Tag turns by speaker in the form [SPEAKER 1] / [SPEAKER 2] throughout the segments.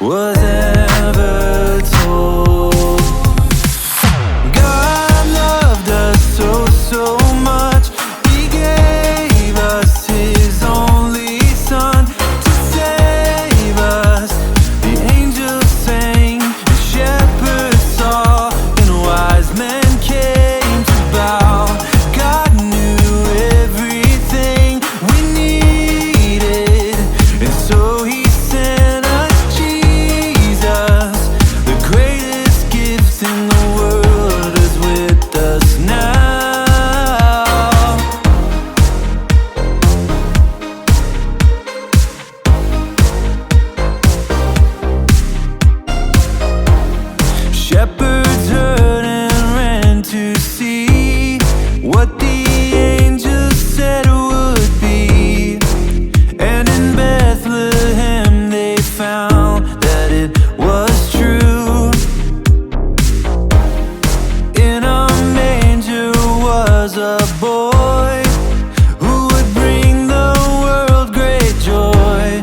[SPEAKER 1] was ever told. God loved us so much, He gave us His only Son to save us. The angels sang, the shepherds saw, and wise men came to bow. God knew everything we needed, and so He sent us Jesus. The greatest gift in the world is with us now. Shepherds heard and ran to see what the angels said would be. And in Bethlehem they found that it was true. In a manger was a boy who would bring the world great joy.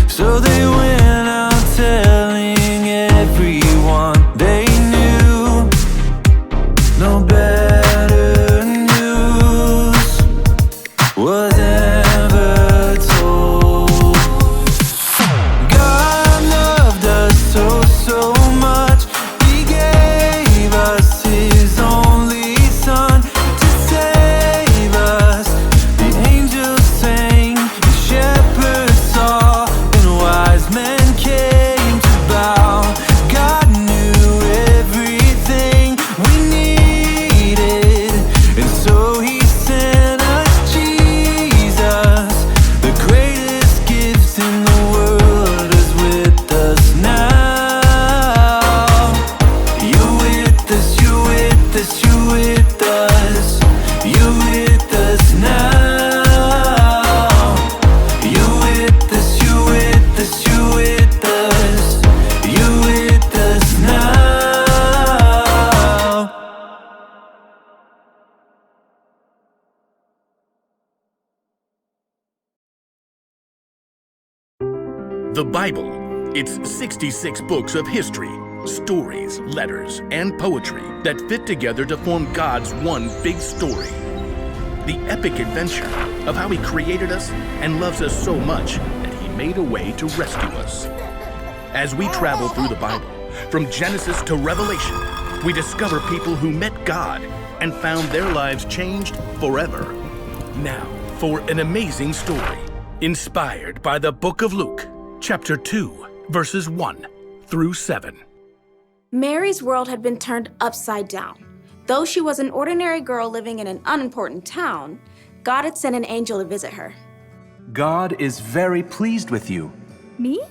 [SPEAKER 1] So they went out telling everyone they knew. No better news was ever told. God loved us so much, He gave us His only Son to save us. The angels sang, the shepherds saw, and wise men came to bow. God knew everything we needed, and so He sent us Jesus. The greatest gift in the world is with us now. You with us, you with us, you with us, you with us now. You with us, you with us, you with us, you with us now.
[SPEAKER 2] The Bible. It's 66 books of history, stories, letters, and poetry that fit together to form God's one big story. The epic adventure of how He created us and loves us so much that He made a way to rescue us. As we travel through the Bible, from Genesis to Revelation, we discover people who met God and found their lives changed forever. Now, for an amazing story, inspired by the book of Luke, chapter 2, verses 1 through 7.
[SPEAKER 3] Mary's world had been turned upside down. Though she was an ordinary girl living in an unimportant town, God had sent an angel to visit her.
[SPEAKER 4] God is very pleased with you.
[SPEAKER 5] Me?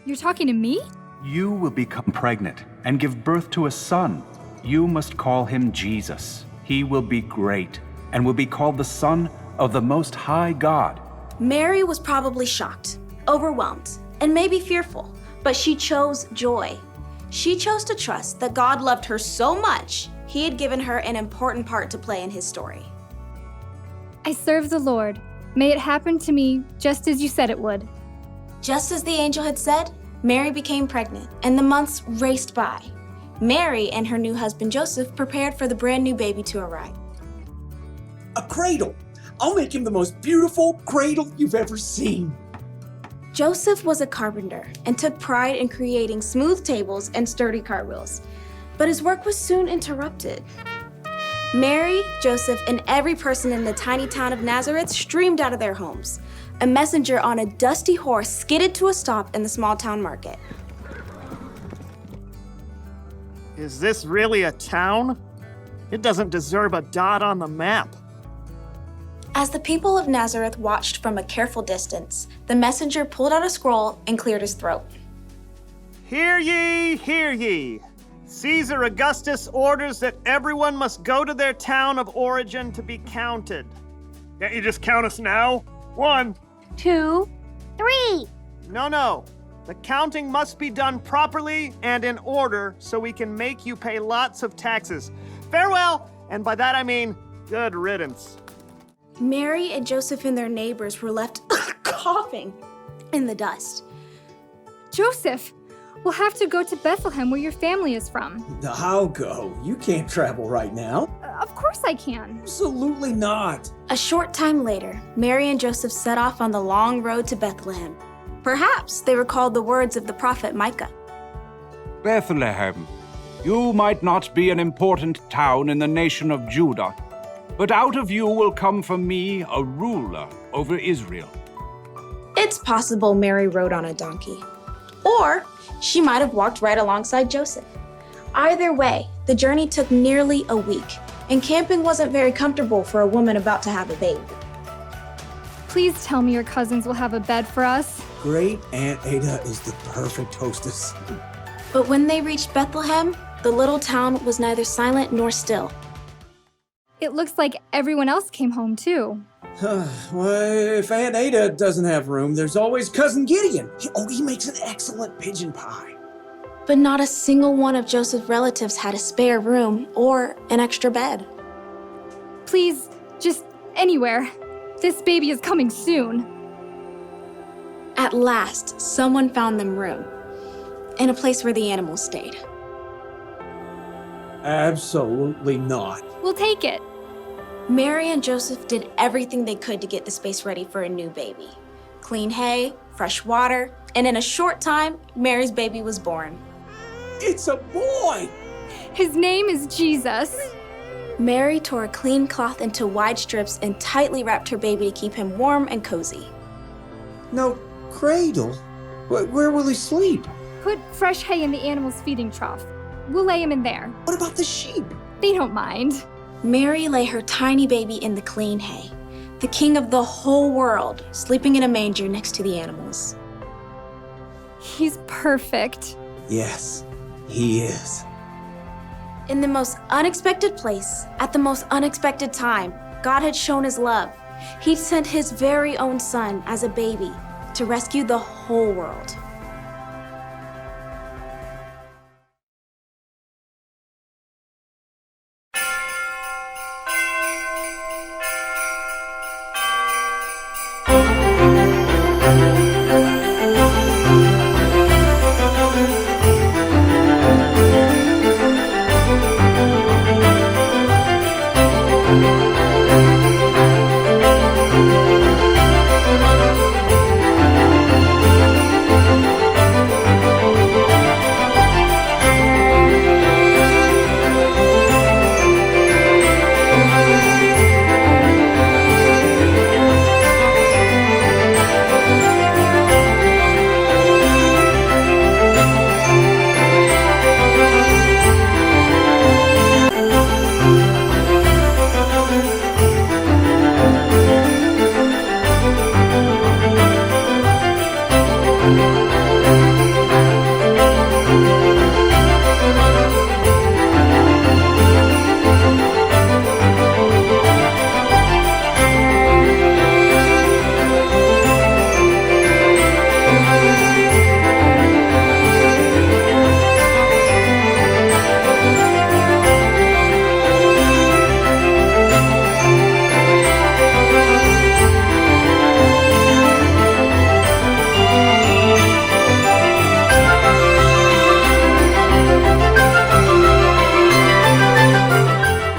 [SPEAKER 5] You're talking to me?
[SPEAKER 4] You will become pregnant and give birth to a son. You must call him Jesus. He will be great and will be called the Son of the Most High God.
[SPEAKER 3] Mary was probably shocked, overwhelmed, and maybe fearful, but she chose joy. She chose to trust that God loved her so much, He had given her an important part to play in His story.
[SPEAKER 5] I serve the Lord. May it happen to me just as you said it would.
[SPEAKER 3] Just as the angel had said, Mary became pregnant, and the months raced by. Mary and her new husband Joseph prepared for the brand new baby to arrive.
[SPEAKER 6] A cradle! I'll make him the most beautiful cradle you've ever seen.
[SPEAKER 3] Joseph was a carpenter and took pride in creating smooth tables and sturdy cartwheels, but his work was soon interrupted. Mary, Joseph, and every person in the tiny town of Nazareth streamed out of their homes. A messenger on a dusty horse skidded to a stop in the small town market.
[SPEAKER 7] Is this really a town? It doesn't deserve a dot on the map.
[SPEAKER 3] As the people of Nazareth watched from a careful distance, the messenger pulled out a scroll and cleared his throat.
[SPEAKER 7] Hear ye, hear ye. Caesar Augustus orders that everyone must go to their town of origin to be counted. Can't you just count us now? 1,
[SPEAKER 8] 2, 3.
[SPEAKER 7] No. The counting must be done properly and in order so we can make you pay lots of taxes. Farewell, and by that I mean good riddance.
[SPEAKER 3] Mary and Joseph and their neighbors were left coughing in the dust.
[SPEAKER 5] Joseph, We'll have to go to Bethlehem where your family is from.
[SPEAKER 6] I'll go. You can't travel right now.
[SPEAKER 5] Of course I can.
[SPEAKER 6] Absolutely not.
[SPEAKER 3] A short time later, Mary and Joseph set off on the long road to Bethlehem. Perhaps they recalled the words of the prophet Micah.
[SPEAKER 4] Bethlehem, you might not be an important town in the nation of Judah, but out of you will come for me a ruler over Israel.
[SPEAKER 3] It's possible Mary rode on a donkey. Or she might have walked right alongside Joseph. Either way, the journey took nearly a week, and camping wasn't very comfortable for a woman about to have a baby.
[SPEAKER 5] Please tell me your cousins will have a bed for us.
[SPEAKER 6] Great Aunt Ada is the perfect hostess.
[SPEAKER 3] But when they reached Bethlehem, the little town was neither silent nor still.
[SPEAKER 5] It looks like everyone else came home too.
[SPEAKER 6] Well, if Aunt Ada doesn't have room, there's always Cousin Gideon. He makes an excellent pigeon pie.
[SPEAKER 3] But not a single one of Joseph's relatives had a spare room or an extra bed.
[SPEAKER 5] Please, just anywhere. This baby is coming soon.
[SPEAKER 3] At last, someone found them room, in a place where the animals stayed.
[SPEAKER 6] Absolutely not.
[SPEAKER 5] We'll take it.
[SPEAKER 3] Mary and Joseph did everything they could to get the space ready for a new baby. Clean hay, fresh water, and in a short time, Mary's baby was born.
[SPEAKER 6] It's a boy!
[SPEAKER 5] His name is Jesus.
[SPEAKER 3] Mary tore a clean cloth into wide strips and tightly wrapped her baby to keep him warm and cozy.
[SPEAKER 6] No cradle? Where will he sleep?
[SPEAKER 5] Put fresh hay in the animal's feeding trough. We'll lay him in there.
[SPEAKER 6] What about the sheep?
[SPEAKER 5] They don't mind.
[SPEAKER 3] Mary lay her tiny baby in the clean hay, the king of the whole world, sleeping in a manger next to the animals.
[SPEAKER 5] He's perfect.
[SPEAKER 6] Yes, he is.
[SPEAKER 3] In the most unexpected place, at the most unexpected time, God had shown his love. He sent his very own son as a baby to rescue the whole world.
[SPEAKER 1] Thank you.